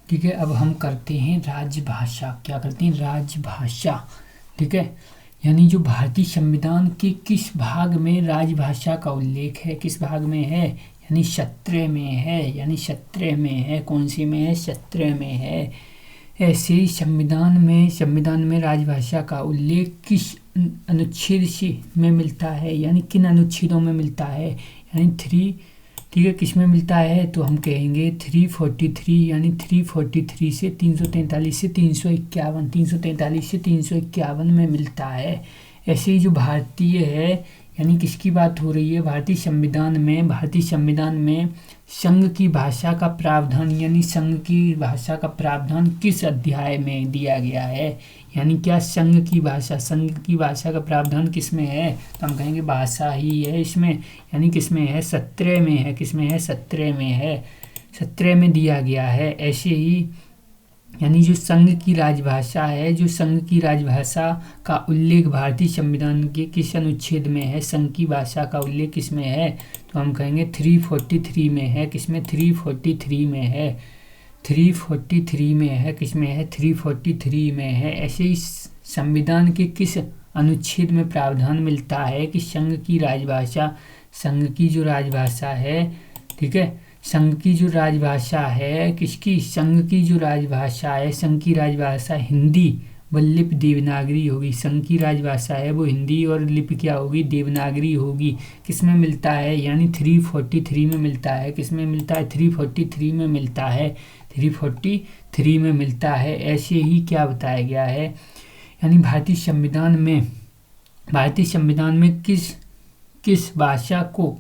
ठीक है, अब हम करते हैं राजभाषा। क्या करते हैं? राजभाषा। ठीक है, यानी जो भारतीय संविधान के किस भाग में राजभाषा का उल्लेख है, किस भाग में है? यानी 17 में है, यानी 17 में है। कौन सी में है? 17 में है। ऐसे ही संविधान में राजभाषा का उल्लेख किस अनुच्छेद से में मिलता है, यानी किन अनुच्छेदों में मिलता है? यानी 3, ठीक है, किस में मिलता है? तो हम कहेंगे 343, यानी 343 से 343 से 351, 343 से 351 में मिलता है। ऐसे ही जो भारतीय है, यानी किसकी बात हो रही है? भारतीय संविधान में संघ की भाषा का प्रावधान, यानी संघ की भाषा का प्रावधान किस अध्याय में दिया गया है? यानी क्या संघ की भाषा का प्रावधान किस में है? तो हम कहेंगे भाषा ही है इसमें, यानी किस में है? 17 में है। किस में है? 17 में है, 17 में दिया गया है। ऐसे ही यानी जो संघ की राजभाषा है, जो संघ की राजभाषा का उल्लेख भारतीय संविधान के किस अनुच्छेद में है? संघ की भाषा का उल्लेख किस में है? तो हम कहेंगे 343 में है। किसमें? 343 में है, 343 में है। किसमें है? 343 में है। ऐसे ही संविधान के किस अनुच्छेद में प्रावधान मिलता है कि संघ की जो राजभाषा है, ठीक है, संघ की जो राजभाषा है, किसकी? संघ की जो राजभाषा है, संघ की राजभाषा हिंदी व लिपि देवनागरी होगी। संघ की राजभाषा है वो हिंदी और लिपि क्या होगी? देवनागरी होगी। किस में मिलता है? यानी 343 में मिलता है। किस में मिलता है? 343 में मिलता है, 343 में मिलता है। ऐसे ही क्या बताया गया है? यानी भारतीय संविधान में किस भाषा को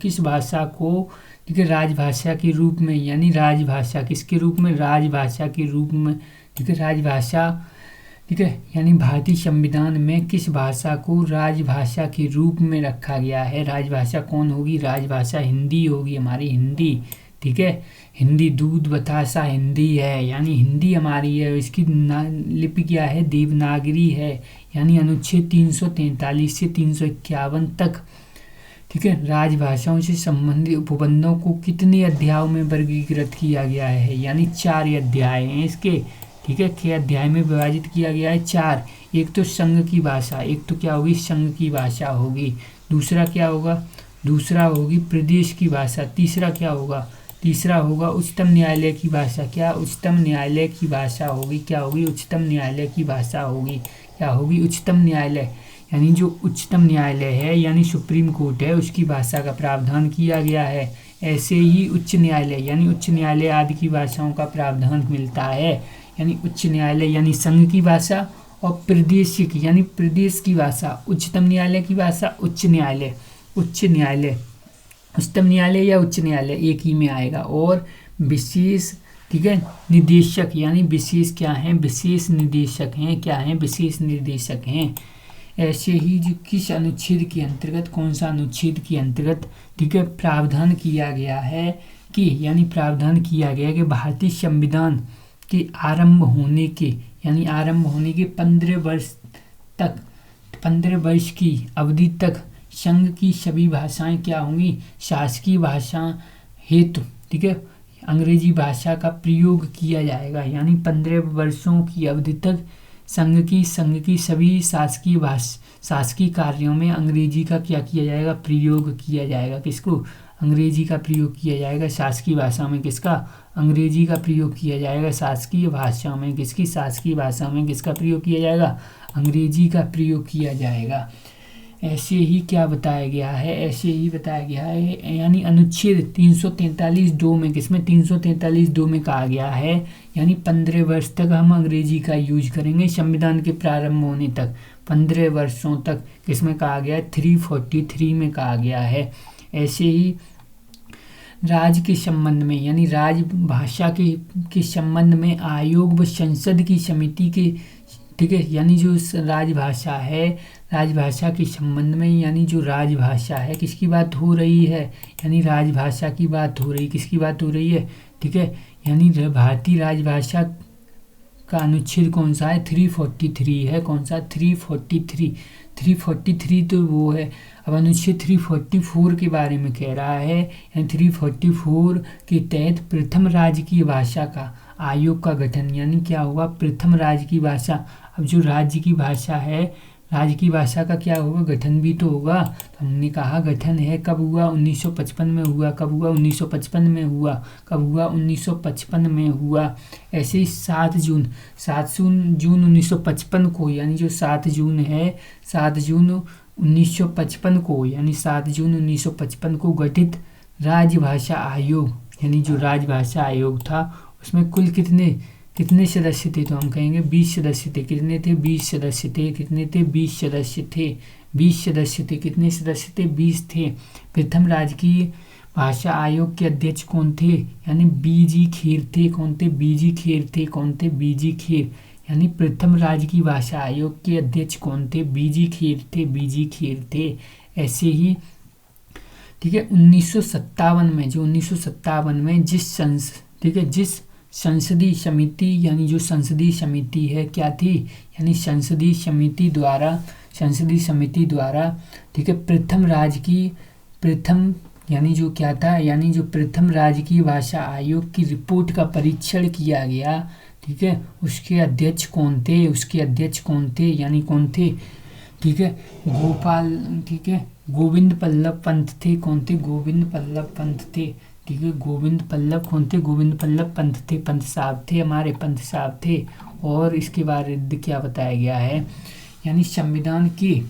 ठीक है राजभाषा के रूप में, यानी राजभाषा किसके रूप में? राजभाषा के रूप में, ठीक है, राजभाषा, ठीक है, यानी भारतीय संविधान में किस भाषा को राजभाषा के रूप में रखा गया है? राजभाषा कौन होगी? राजभाषा हिंदी होगी, हमारी हिंदी। ठीक है, हिंदी दूध बतासा हिंदी है, यानी हिंदी हमारी है। इसकी लिपि क्या है? देवनागरी है। यानी अनुच्छेद 343 से 351 तक, ठीक है, राजभाषाओं से संबंधित उपबंधों को कितने अध्यायों में वर्गीकृत किया गया है? यानी 4 अध्याय हैं इसके। ठीक है, क्या अध्याय में विभाजित किया गया है? 4। एक तो संघ की भाषा, एक तो क्या होगी? संघ की भाषा होगी। दूसरा क्या होगा? दूसरा होगी प्रदेश की भाषा। तीसरा क्या होगा? तीसरा होगा उच्चतम न्यायालय की भाषा। क्या? उच्चतम न्यायालय की भाषा होगी। क्या होगी? उच्चतम न्यायालय की भाषा होगी। क्या होगी? उच्चतम न्यायालय, यानी जो उच्चतम न्यायालय है, यानी सुप्रीम कोर्ट है, उसकी भाषा का प्रावधान किया गया है। ऐसे ही उच्च न्यायालय, यानी उच्च न्यायालय आदि की भाषाओं का प्रावधान मिलता है। यानी उच्च न्यायालय यानी संघ की भाषा, और प्रादेशिक यानी प्रदेश की भाषा। उच्चतम न्यायालय की भाषा उच्च न्यायालय, उच्चतम न्यायालय या उच्च न्यायालय एक ही में आएगा। और विशेष, ठीक है, निदेशक, यानी विशेष क्या हैं? विशेष निदेशक हैं। क्या हैं? विशेष निदेशक हैं। ऐसे ही जो किस अनुच्छेद के अंतर्गत, कौन सा अनुच्छेद के अंतर्गत, ठीक है, प्रावधान किया गया है कि, यानी प्रावधान किया गया कि भारतीय संविधान के आरंभ होने के 15 वर्ष की अवधि तक संघ की सभी भाषाएं क्या होंगी? शासकीय भाषा हेतु, ठीक है, अंग्रेजी भाषा का प्रयोग किया जाएगा। यानी 15 वर्षों की अवधि तक संघ की सभी शासकीय कार्यों में अंग्रेजी का क्या किया जाएगा? प्रयोग किया जाएगा। किसको? अंग्रेजी का प्रयोग किया जाएगा शासकीय भाषा में। किसका? अंग्रेजी का प्रयोग किया जाएगा शासकीय भाषा में। किसकी? शासकीय भाषा में किसका प्रयोग किया जाएगा? अंग्रेजी का प्रयोग किया जाएगा। ऐसे ही क्या बताया गया है? ऐसे ही बताया गया है, यानी अनुच्छेद 343(2) में, किसमें? 343(2) में कहा गया है, यानी 15 वर्ष तक हम अंग्रेजी का यूज करेंगे संविधान के प्रारंभ होने तक, 15 वर्षों तक। किसमें कहा गया है? 343 में कहा गया है। ऐसे ही राज्य के संबंध में, यानी राजभाषा के संबंध में आयोग व संसद की समिति के, ठीक है, यानी जो राजभाषा है, राजभाषा के संबंध में, यानी जो राजभाषा है, किसकी बात हो रही है? यानी राजभाषा की बात हो रही है। किसकी बात हो रही है? ठीक है, यानी भारतीय राजभाषा का अनुच्छेद कौन सा है? 343 है। कौन सा? 343 तो वो है। अब अनुच्छेद 344 के बारे में कह रहा है, यानी 344 के तहत प्रथम राजकीय भाषा का आयोग का गठन, यानी क्या हुआ, प्रथम राज्य की भाषा। अब जो राज्य की भाषा है, राज्य की भाषा का क्या होगा, गठन भी तो होगा। तो हमने कहा गठन है, कब हुआ, 1955 में हुआ। कब हुआ, 1955 में हुआ। कब हुआ, 1955 में हुआ। ऐसे ही 7 जून 1955 को, यानी जो 7 जून है, 7 जून 1955 को, यानी 7 जून 1955 को गठित राजभाषा आयोग, यानी जो राजभाषा आयोग था उसमें कुल कितने सदस्य थे, तो हम कहेंगे 20 सदस्य थे। कितने थे, 20 सदस्य थे। कितने थे, 20 सदस्य थे। 20 सदस्य थे। कितने सदस्य थे, 20 थे। प्रथम राजकीय भाषा आयोग के अध्यक्ष कौन थे, यानी बीजी खेर थे। कौन थे, बीजी खेर थे। कौन थे, बीजी खेर। यानी प्रथम राजकीय भाषा आयोग के अध्यक्ष कौन थे, बीजी खेर थे। बीजी खेर थे। ऐसे ही ठीक है, 1957 में, जो 1957 में जिस संसदीय समिति, यानी जो संसदीय समिति है क्या थी, यानी संसदीय समिति द्वारा ठीक है, प्रथम यानी जो क्या था, यानी जो प्रथम राजकीय भाषा आयोग की रिपोर्ट का परीक्षण किया गया, ठीक है, उसके अध्यक्ष कौन थे, यानी कौन थे, ठीक है, गोविंद पल्लव पंत थे। कौन थे, गोविंद पल्लव पंत थे। ठीक है, गोविंद पल्लव कौन थे, गोविंद पल्लव पंत थे। पंत साहब थे, हमारे पंत साहब थे। और इसके बारे में क्या बताया गया है, यानी संविधान के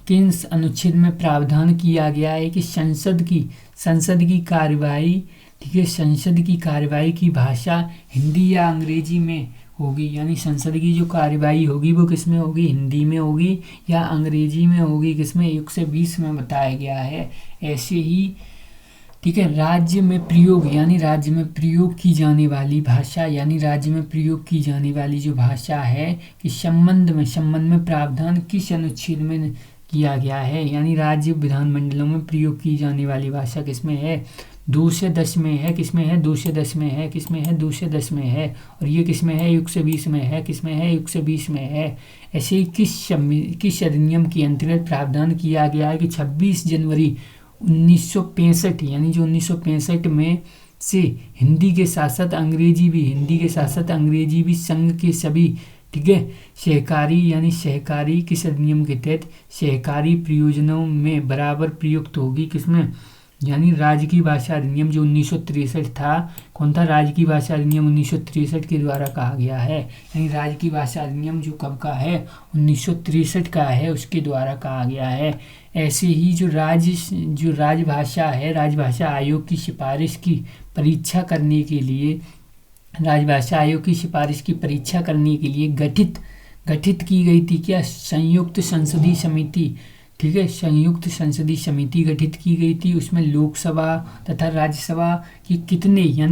किस अनुच्छेद में प्रावधान किया गया है कि संसद की कार्यवाही, ठीक है, संसद की कार्यवाही की भाषा हिंदी या अंग्रेजी में होगी, यानी संसद की जो कार्यवाही होगी वो किस में होगी, हिंदी में होगी या अंग्रेजी में होगी, किसमें, 1 से 20 में बताया गया है। ऐसे ही ठीक है, राज्य में प्रयोग, यानी राज्य में प्रयोग की जाने वाली भाषा, यानी राज्य में प्रयोग की जाने वाली जो भाषा है कि संबंध में प्रावधान किस अनुच्छेद में किया गया है, यानी राज्य विधानमंडलों में प्रयोग की जाने वाली भाषा किसमें है, 2 से 10 में है। किसमें है, 2 से 10 में है। किसमें है, 2 से 10 में है। और ये किसमें है, 1 से 20 में है। किसमें है, 1 से 20 में है। ऐसे ही किस अधिनियम के अंतर्गत प्रावधान किया गया है कि 26 जनवरी 1965, यानी जो 1965 में से हिंदी के साथ साथ अंग्रेजी भी संघ के सभी, ठीक है, सहकारी किस अधिनियम के तहत सहकारी प्रयोजनों में बराबर प्रयुक्त होगी। किसमें, यानी राज्य की भाषा अधिनियम जो 1963 था, कौन था, राज्य की भाषा अधिनियम 1963 के द्वारा कहा गया है, यानी राज्य की भाषा अधिनियम जो कब का है, 1963 का है, उसके द्वारा कहा गया है। ऐसे ही जो राजभाषा है, राजभाषा आयोग की सिफारिश की परीक्षा करने के लिए, गठित की गई थी क्या, संयुक्त संसदीय समिति। ठीक है, संयुक्त संसदीय समिति गठित की गई थी। उसमें लोकसभा तथा राज्यसभा की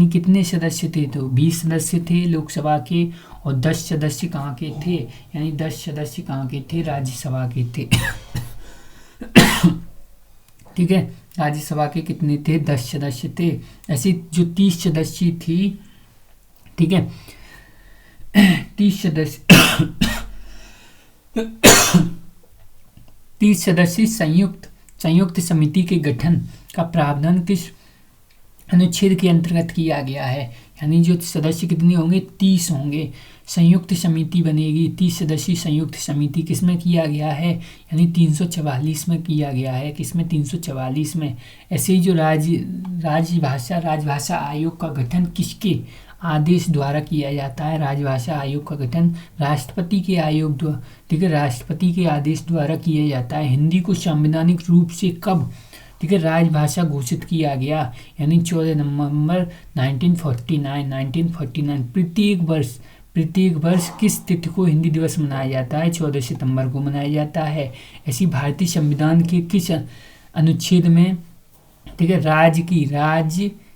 कितने सदस्य थे, तो 20 सदस्य थे लोकसभा के, और 10 सदस्य कहाँ के थे, यानी 10 सदस्य कहाँ के थे, राज्यसभा के थे। ठीक है, राज्यसभा के कितने थे, 10 सदस्य थे। ऐसी जो 30 सदस्य थी, ठीक है, 30 सदस्य संयुक्त समिति के गठन का प्रावधान किस अनुच्छेद के अंतर्गत किया गया है, यानी जो सदस्य कितने होंगे, 30 होंगे। संयुक्त समिति बनेगी, 30 सदस्यीय संयुक्त समिति किसमें किया गया है, यानी 344 में किया गया है। किसमें, 344 में। ऐसे ही जो राजभाषा आयोग का गठन किसके आदेश द्वारा किया जाता है, राजभाषा आयोग का गठन राष्ट्रपति के आयोग द्वारा, ठीक है, राष्ट्रपति के आदेश द्वारा किया जाता है। हिंदी को संवैधानिक रूप से कब, ठीक है, राजभाषा घोषित किया गया, यानी 14 नवंबर 1949। प्रत्येक वर्ष किस तिथि को हिंदी दिवस मनाया जाता है, 14 सितंबर को मनाया जाता है। ऐसी भारतीय संविधान के किस अनुच्छेद में, ठीक है, राज्य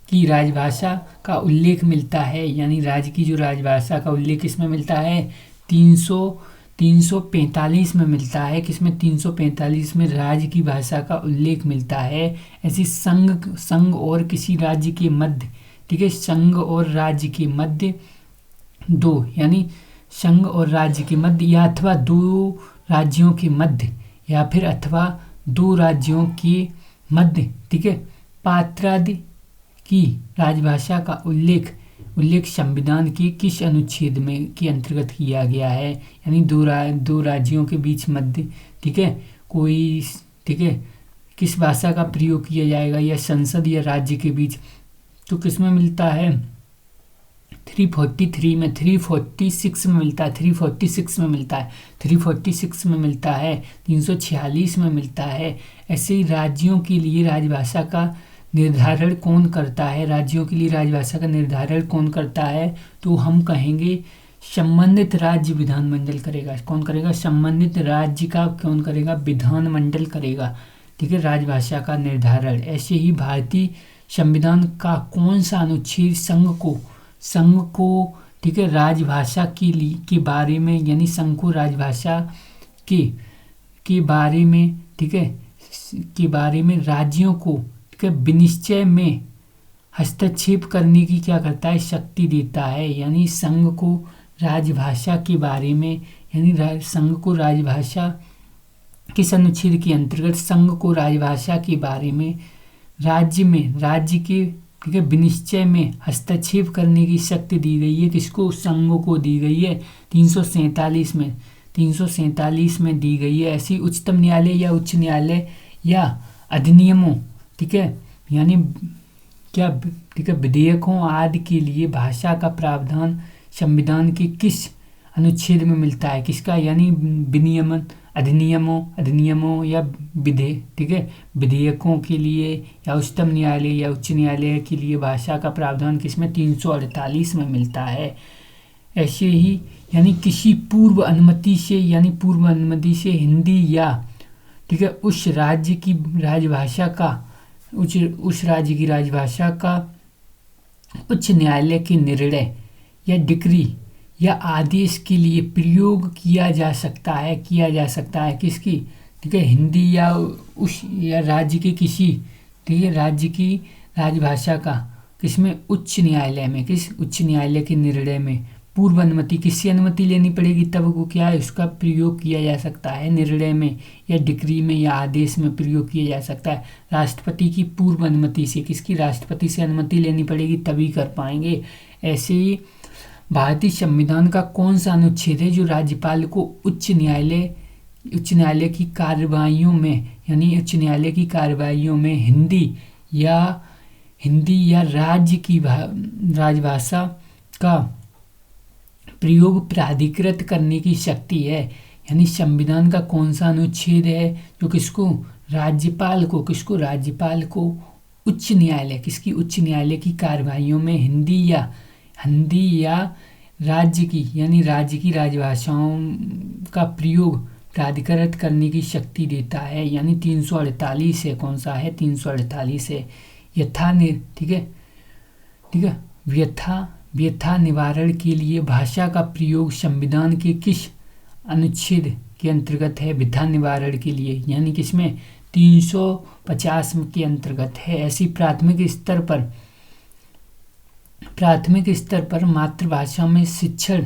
की राजभाषा का उल्लेख मिलता है, यानी राज्य की जो राजभाषा का उल्लेख किसमें मिलता है, 345 में मिलता है। किसमें, 345 में राज्य की भाषा का उल्लेख मिलता है। ऐसी संघ और किसी राज्य के मध्य, ठीक है, संघ और राज्य के मध्य दो, यानी संघ और राज्य के मध्य, या अथवा 2 राज्यों के मध्य, या फिर अथवा 2 राज्यों के मध्य, ठीक है, पात्रादि की राजभाषा का उल्लेख उल्लेख संविधान के किस अनुच्छेद में के अंतर्गत किया गया है? यानी दो राज्यों के बीच मध्य, ठीक है, कोई, ठीक है, किस भाषा का प्रयोग किया जाएगा, या संसद या राज्य के बीच, तो किसमें मिलता है? 343 में, 346 में मिलता है, 346 में मिलता है, 346 में मिलता है, 346 में मिलता है। ऐसे ही राज्यों के लिए राजभाषा का निर्धारण कौन करता है? राज्यों के लिए राजभाषा का निर्धारण कौन करता है? तो हम कहेंगे संबंधित राज्य विधानमंडल करेगा। कौन करेगा? संबंधित राज्य का कौन करेगा? विधानमंडल करेगा, ठीक है, राजभाषा का निर्धारण। ऐसे ही भारतीय संविधान का कौन सा अनुच्छेद संघ को, ठीक है, राजभाषा के बारे में, यानी संघ को राजभाषा के बारे में, ठीक है, के बारे में राज्यों को, ठीक है, विनिश्चय में हस्तक्षेप करने की क्या करता है? शक्ति देता है। यानी संघ को राजभाषा के बारे में, यानी संघ को राजभाषा किस अनुच्छेद के अंतर्गत संघ को राजभाषा के बारे में राज्य के, ठीक है, विनिश्चय में हस्तक्षेप करने की शक्ति दी गई है। किसको? संघ को दी गई है। 347 में दी गई है। ऐसी उच्चतम न्यायालय या उच्च न्यायालय या अधिनियमों, ठीक है, यानी क्या, ठीक है, विधेयकों आदि के लिए भाषा का प्रावधान संविधान के किस अनुच्छेद में मिलता है? किसका? यानी विनियमन अधिनियमों या ठीक है, विधेयकों के लिए या उच्चतम न्यायालय या उच्च न्यायालय के लिए भाषा का प्रावधान किसमें? 348 में मिलता है। ऐसे ही यानी किसी पूर्व अनुमति से हिंदी या, ठीक है, उस राज्य की राजभाषा का उच्च न्यायालय के निर्णय या डिक्री या आदेश के लिए प्रयोग किया जा सकता है किसकी? ठीक है, हिंदी या राज्य के किसी, ठीक है, राज्य की राजभाषा का किसमें? उच्च न्यायालय में। किस? उच्च न्यायालय के निर्णय में पूर्व अनुमति, किससे अनुमति लेनी पड़ेगी तब वो क्या है? उसका प्रयोग किया जा सकता है। निर्णय में या डिक्री में या आदेश में प्रयोग किया जा सकता है। राष्ट्रपति की पूर्व अनुमति से, किसकी? राष्ट्रपति से अनुमति लेनी पड़ेगी तभी कर पाएंगे। ऐसे ही भारतीय संविधान का कौन सा अनुच्छेद है जो राज्यपाल को उच्च न्यायालय की कार्यवाहियों में, यानी उच्च न्यायालय की कार्यवाहियों में हिंदी या राज्य की राजभाषा का प्रयोग प्राधिकृत करने की शक्ति है? यानी संविधान का कौन सा अनुच्छेद है जो किसको? राज्यपाल को उच्च न्यायालय, किसकी? उच्च न्यायालय की कार्यवाहियों में हिंदी या राज्य की, यानी राज्य की राजभाषाओं का प्रयोग प्राधिकृत करने की शक्ति देता है। यानी 348 है। कौन सा है? 348 है। ठीक है, व्यथा निवारण के लिए भाषा का प्रयोग संविधान के किस अनुच्छेद के अंतर्गत है? व्यथा निवारण के लिए, यानी किसमें? 350 के अंतर्गत है। ऐसी प्राथमिक स्तर पर मातृभाषा में शिक्षण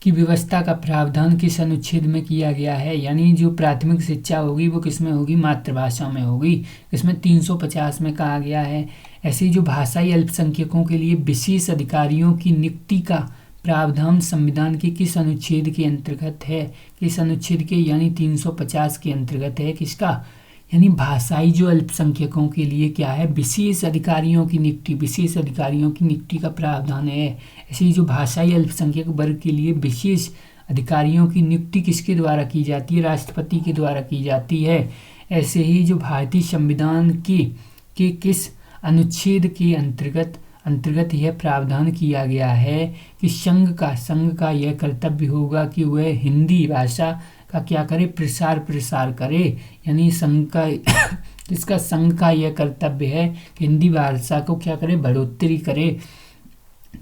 की व्यवस्था का प्रावधान किस अनुच्छेद में किया गया है? यानी जो प्राथमिक शिक्षा होगी वो किसमें होगी? मातृभाषा में होगी। इसमें 350 में कहा गया है। ऐसे जो भाषाई अल्पसंख्यकों के लिए विशेष अधिकारियों की नियुक्ति का प्रावधान संविधान के किस अनुच्छेद के अंतर्गत है? किस अनुच्छेद के? यानी 350 के अंतर्गत है। किसका? यानी भाषाई जो अल्पसंख्यकों के लिए क्या है? विशेष अधिकारियों की नियुक्ति का प्रावधान है। ऐसे ही जो भाषाई अल्पसंख्यक वर्ग के लिए विशेष अधिकारियों की नियुक्ति किसके द्वारा की जाती है? राष्ट्रपति के द्वारा की जाती है। ऐसे ही जो भारतीय संविधान के किस अनुच्छेद के अंतर्गत यह प्रावधान किया गया है कि संघ का यह कर्तव्य होगा कि वह हिंदी भाषा का क्या करे? प्रसार करे। यानी संघ का यह कर्तव्य है कि हिंदी भाषा को क्या करे? बढ़ोतरी करे।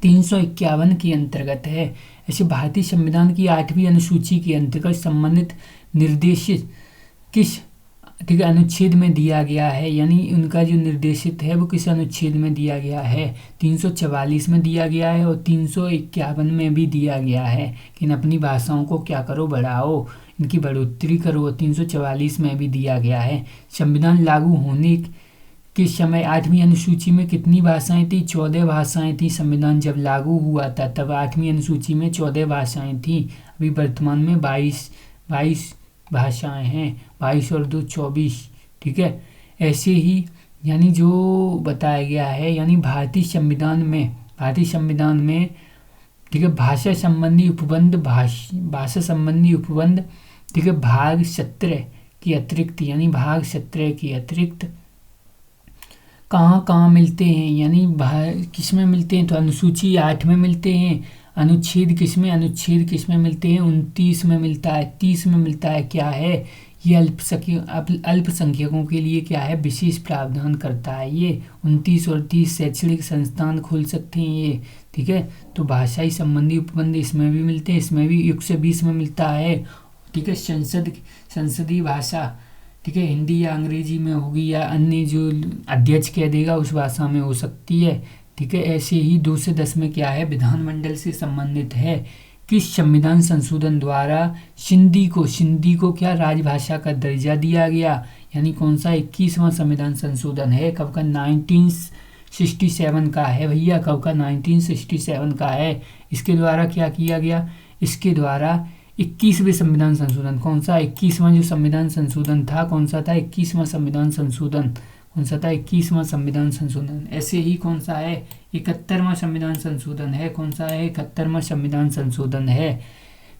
351 के अंतर्गत है। ऐसे भारतीय संविधान की 8वीं अनुसूची के अंतर्गत संबंधित निर्देशित किस, ठीक है, अनुच्छेद में दिया गया है? यानी उनका जो निर्देशित है वो किस अनुच्छेद में दिया गया है? 344 में दिया गया है और 351 में भी दिया गया है कि इन अपनी भाषाओं को क्या करो? बढ़ाओ, इनकी बढ़ोतरी करो। 344 में भी दिया गया है। संविधान लागू होने किस समय 8वीं अनुसूची में कितनी भाषाएं थी? 14 भाषाएं थी। संविधान जब लागू हुआ था तब 8वीं अनुसूची में 14 भाषाएं थी। अभी वर्तमान में 22 भाषाएं हैं। 22 और 2 24। ठीक है, ऐसे ही यानी जो बताया गया है, यानी भारतीय संविधान में ठीक है, भाषा संबंधी उपबंध, भाषा संबंधी उपबंध, ठीक है, भाग 17 की अतिरिक्त, यानी भाग 17 की अतिरिक्त कहाँ मिलते हैं, यानी किस में मिलते हैं? तो अनुसूची 8 में मिलते हैं। अनुच्छेद किस में मिलते हैं? 29 में मिलता है। 30 में मिलता है। क्या है ये? अल्पसंख्यकों के लिए क्या है? विशेष प्रावधान करता है ये। 29 और 30 शैक्षणिक संस्थान खोल सकते हैं ये। ठीक है, तो भाषाई संबंधी उपबंध इसमें भी मिलते हैं। इसमें भी 120 में मिलता है। ठीक है, संसदीय भाषा, ठीक है, हिंदी या अंग्रेजी में होगी या अन्य जो अध्यक्ष कह देगा उस भाषा में हो सकती है। ठीक है, ऐसे ही 2 से 10 में क्या है? विधानमंडल से संबंधित है। किस संविधान संशोधन द्वारा सिंधी को क्या राजभाषा का दर्जा दिया गया? यानी कौन सा? 21वां संविधान संशोधन है। कब का? 1967 का है भैया। कब का? 1967 का है। इसके द्वारा क्या किया गया? इसके द्वारा 21वें संविधान संशोधन। कौन सा? 21वां जो संविधान संशोधन था, कौन सा था? 21वां संविधान संशोधन। कौन सा था? 21वां संविधान संशोधन। ऐसे ही कौन सा है? 71वां संविधान संशोधन है। कौन सा है? 71वां संविधान संशोधन है।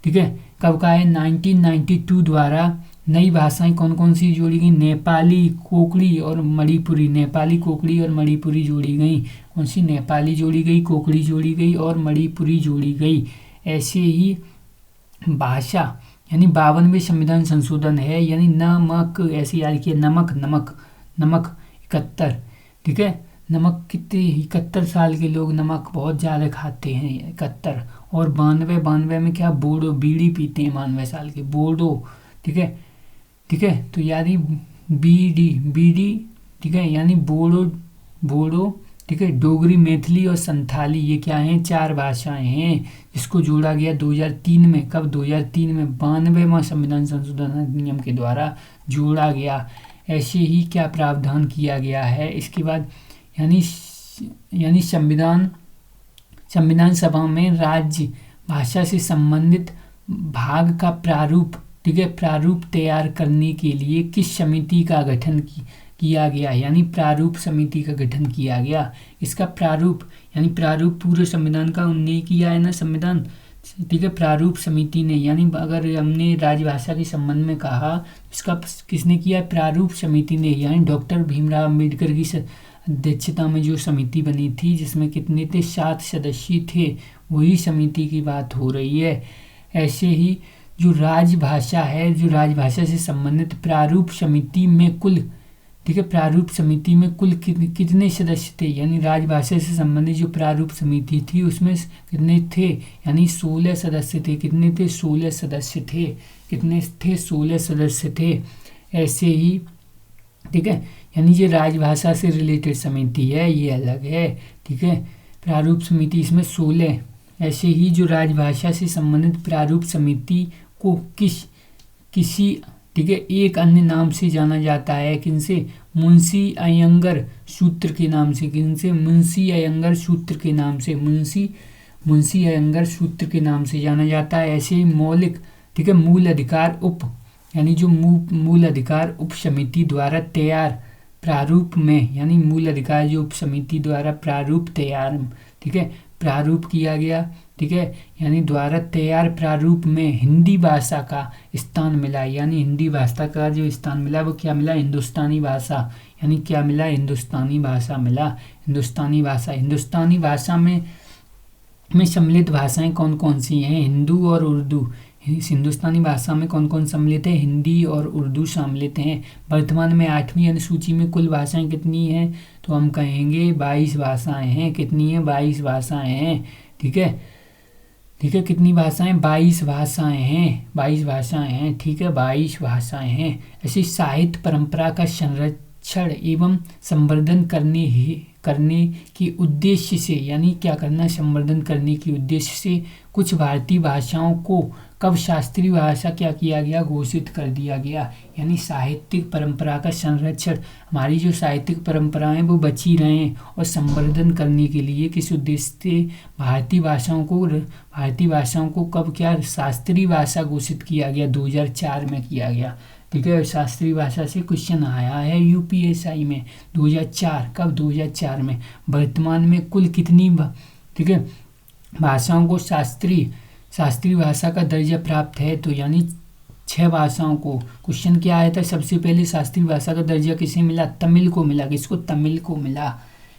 ठीक है, कब का है? 1992 द्वारा नई भाषाएं कौन कौन सी जोड़ी गई? नेपाली, कोकड़ी और मणिपुरी। नेपाली, कोकड़ी और मणिपुरी जोड़ी गई। कौन सी? नेपाली जोड़ी गई, कोकड़ी जोड़ी गई और मणिपुरी जोड़ी गई। ऐसे ही भाषा यानी 52वें संविधान संशोधन है, यानी नमक, ऐसे याद किया, नमक 71। ठीक है, नमक कितने? 71 साल के लोग नमक बहुत ज़्यादा खाते हैं, 71। और 92 में क्या? बोडो, बीड़ी पीते हैं 92 साल के, बोडो। ठीक है, तो यानी बीडी, ठीक है, यानी बोडो, ठीक है, डोगरी, मैथिली और संथाली, ये क्या हैं? 4 भाषाएं हैं, जिसको जोड़ा गया 2003 में। कब? 2003 में 92वां संविधान संशोधन अधिनियम के द्वारा जोड़ा गया। ऐसे ही क्या प्रावधान किया गया है इसके बाद? यानी संविधान सभा में राज्य भाषा से संबंधित भाग का प्रारूप, ठीक है, प्रारूप तैयार करने के लिए किस समिति का गठन किया गया? यानी प्रारूप समिति का गठन किया गया। इसका प्रारूप, यानी प्रारूप पूरे संविधान का उनने किया है ना, संविधान। ठीक है, प्रारूप समिति ने, यानी अगर हमने राजभाषा के संबंध में कहा, इसका किसने किया? प्रारूप समिति ने, यानी डॉक्टर भीमराव अम्बेडकर की अध्यक्षता में जो समिति बनी थी, जिसमें कितने थे? 7 सदस्य थे, वही समिति की बात हो रही है। ऐसे ही जो राजभाषा है, जो राजभाषा से संबंधित प्रारूप समिति में कुल, ठीक है, प्रारूप समिति में कुल कितने सदस्य थे? यानी राजभाषा से संबंधित जो प्रारूप समिति थी उसमें कितने थे? यानी 16 सदस्य थे। कितने थे? 16 सदस्य थे। कितने थे? 16 सदस्य थे। ऐसे ही, ठीक है, यानी ये राजभाषा से रिलेटेड समिति है, ये अलग है। ठीक है, प्रारूप समिति इसमें 16। ऐसे ही जो राजभाषा से संबंधित प्रारूप समिति को किसी, ठीक है, एक अन्य नाम से जाना जाता है। किनसे? मुंशी अयंगर सूत्र के नाम से। किनसे? मुंशी अयंगर सूत्र के नाम से। मुंशी अयंगर सूत्र के नाम से जाना जाता है। ऐसे ही मौलिक, ठीक है, मूल अधिकार यानी जो मूल अधिकार उप समिति द्वारा तैयार प्रारूप में, यानी मूल अधिकार जो उप समिति द्वारा प्रारूप तैयार, ठीक है, प्रारूप किया गया, ठीक है, यानी द्वारा तैयार प्रारूप में हिंदी भाषा का स्थान मिला। यानी हिंदी भाषा का जो स्थान मिला वो क्या मिला? हिंदुस्तानी भाषा। यानी क्या मिला? हिंदुस्तानी भाषा मिला। हिंदुस्तानी भाषा में सम्मिलित भाषाएं कौन कौन सी हैं? हिंदू और उर्दू। हिंदुस्तानी भाषा में कौन कौन सम्मिलित है? हिंदी और उर्दू सम्मिलित हैं। वर्तमान में 8वीं अनुसूची में कुल भाषाएं कितनी हैं? तो हम कहेंगे 22 भाषाएं हैं। कितनी हैं? 22 भाषाएं हैं। ठीक है, कितनी भाषाएं? 22 भाषाएं हैं। 22 भाषाएं हैं। ठीक है, 22 भाषाएं हैं। ऐसी साहित्य परंपरा का संरक्षण एवं संवर्धन करने के उद्देश्य से, यानी क्या करना, संवर्धन करने के उद्देश्य से कुछ भारतीय भाषाओं को कब शास्त्रीय भाषा क्या किया गया, घोषित कर दिया गया। यानी साहित्यिक परंपरा का संरक्षण, हमारी जो साहित्यिक परंपराएं वो बची रहें और संवर्धन करने के लिए किस उद्देश्य से भारतीय भाषाओं को कब क्या शास्त्रीय भाषा घोषित किया गया, 2004 में किया गया। ठीक है, शास्त्रीय भाषा से क्वेश्चन आया है यूपीएससी में 2004, कब, 2004 में। वर्तमान में कुल कितनी ठीक है भाषाओं को शास्त्रीय भाषा का दर्जा प्राप्त है, तो यानी 6 भाषाओं को। क्वेश्चन क्या आया था, सबसे पहले शास्त्रीय भाषा का दर्जा किसे मिला, तमिल को मिला। किसको, तमिल को मिला।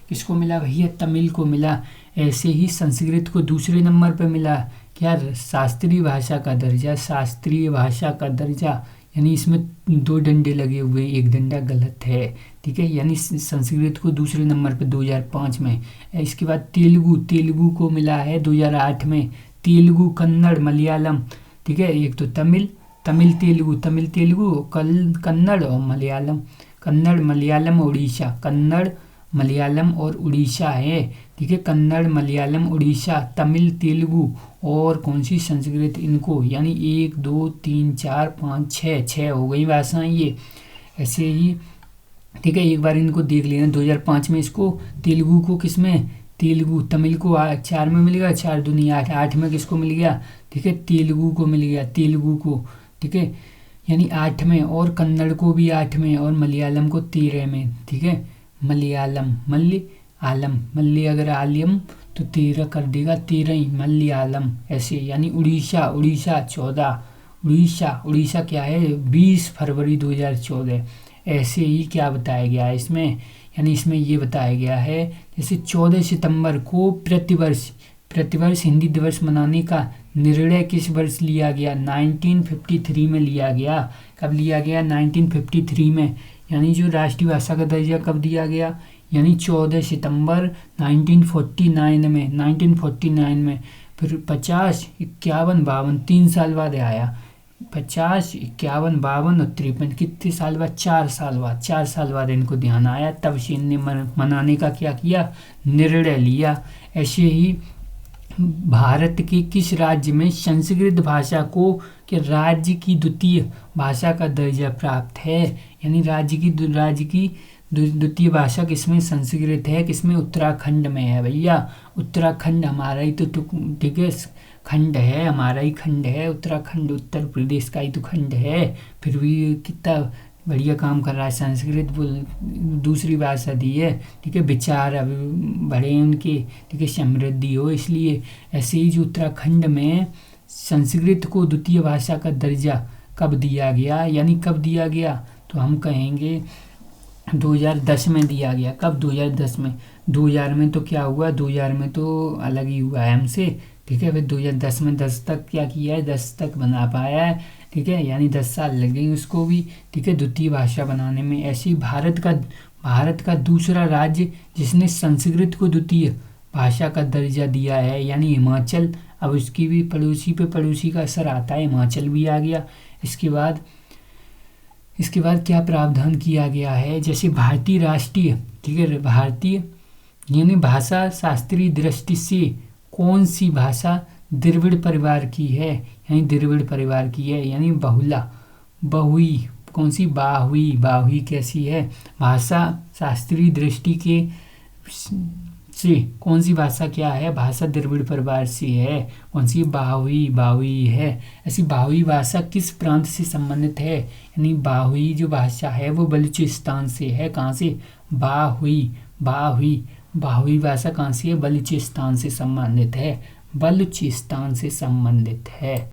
किसको मिला भैया, तमिल को मिला। ऐसे ही संस्कृत को दूसरे नंबर पर मिला क्या, शास्त्रीय भाषा का दर्जा। शास्त्रीय भाषा का दर्जा यानी इसमें 2 डंडे लगे हुए, एक डंडा गलत है। ठीक है, यानी संस्कृत को दूसरे नंबर पर 2005 में। इसके बाद तेलुगु को मिला है 2008 में। तेलुगु, कन्नड़, मलयालम। ठीक है, एक तो तमिल तेलुगु, कन्नड़ और मलयालम। कन्नड़, मलयालम, उड़ीसा। कन्नड़, मलयालम और उड़ीसा है। ठीक है, कन्नड़, मलयालम, उड़ीसा, तमिल, तेलुगु और कौन सी, संस्कृत। इनको यानी 1 2 3 4 5 6 हो गई भाषाएं ये। ऐसे ही ठीक है, एक बार इनको देख लेना। 2005 में इसको तेलुगु को किसमें, तमिल को 4 में मिल गया, 4 दूनी 8, 8 में किसको मिल गया, ठीक है, तेलुगु को मिल गया, तेलुगु को। ठीक है, यानी 8 में, और कन्नड़ को भी 8 में, और मलयालम को 13 में। ठीक है, मलयालम, मल्ली अगर आलियम तो 13 कर देगा, 13 ही मलयालम। ऐसे यानी उड़ीसा 14, उड़ीसा क्या है, 20 फरवरी 2014। ऐसे ही क्या बताया गया है इसमें, यानी इसमें ये बताया गया है जैसे 14 सितंबर को प्रतिवर्ष हिंदी दिवस मनाने का निर्णय किस वर्ष लिया गया, 1953 में लिया गया। कब लिया गया, 1953 में। यानी जो राष्ट्रीय भाषा का दर्जा कब दिया गया, यानी 14 सितंबर 1949 में। फिर 50, 51, 52 3 साल बाद आया। 50, 51, 52 और 53 कितने साल बाद, 4 साल बाद इनको ध्यान आया, तब से इनने मनाने का क्या किया, निर्णय लिया। ऐसे ही भारत के किस राज्य में संस्कृत भाषा को के राज्य की द्वितीय भाषा का दर्जा प्राप्त है, यानी राज्य की द्वितीय भाषा किसमें, संस्कृत है। किसमें, उत्तराखंड में है भैया। उत्तराखंड हमारा ही तो ठीक है खंड है, हमारा ही खंड है उत्तराखंड, उत्तर प्रदेश का ही तो खंड है। फिर भी कितना बढ़िया काम कर रहा है, संस्कृत दूसरी भाषा दी है। ठीक है, विचार अभी बढ़े उनके, ठीक है, समृद्धि हो, इसलिए। ऐसे ही जो उत्तराखंड में संस्कृत को द्वितीय भाषा का दर्जा कब दिया गया, यानी कब दिया गया, तो हम कहेंगे 2010 में दिया गया। कब, 2010 में। 2000 में तो क्या हुआ, 2000 में तो अलग ही हुआ है हमसे। ठीक है, फिर 2010 में 10 तक क्या किया है, 10 तक बना पाया है। ठीक है, यानी 10 साल लगे उसको भी, ठीक है, द्वितीय भाषा बनाने में। ऐसे ही भारत का दूसरा राज्य जिसने संस्कृत को द्वितीय भाषा का दर्जा दिया है, यानी हिमाचल। अब उसकी भी पड़ोसी का असर आता है, हिमाचल भी आ गया। इसके बाद क्या प्रावधान किया गया है, जैसे भारतीय राष्ट्रीय, ठीक है, भारतीय यानी भाषा शास्त्रीय दृष्टि से कौन सी भाषा द्रविड़ परिवार की है, यानी द्रविड़ परिवार की है, यानी बहुई कौन सी, बाहुई कैसी है, भाषा शास्त्रीय दृष्टि के से कौन सी भाषा क्या है, भाषा द्रविड़ परिवार से है। कौन सी, बाहुई है। ऐसी बाहुई भाषा किस प्रांत से संबंधित है, यानी बाहुई जो भाषा है वो बलूचिस्तान से है। कहाँ से, बाहुई भाषा कहाँ से है, बलूचिस्तान से संबंधित है।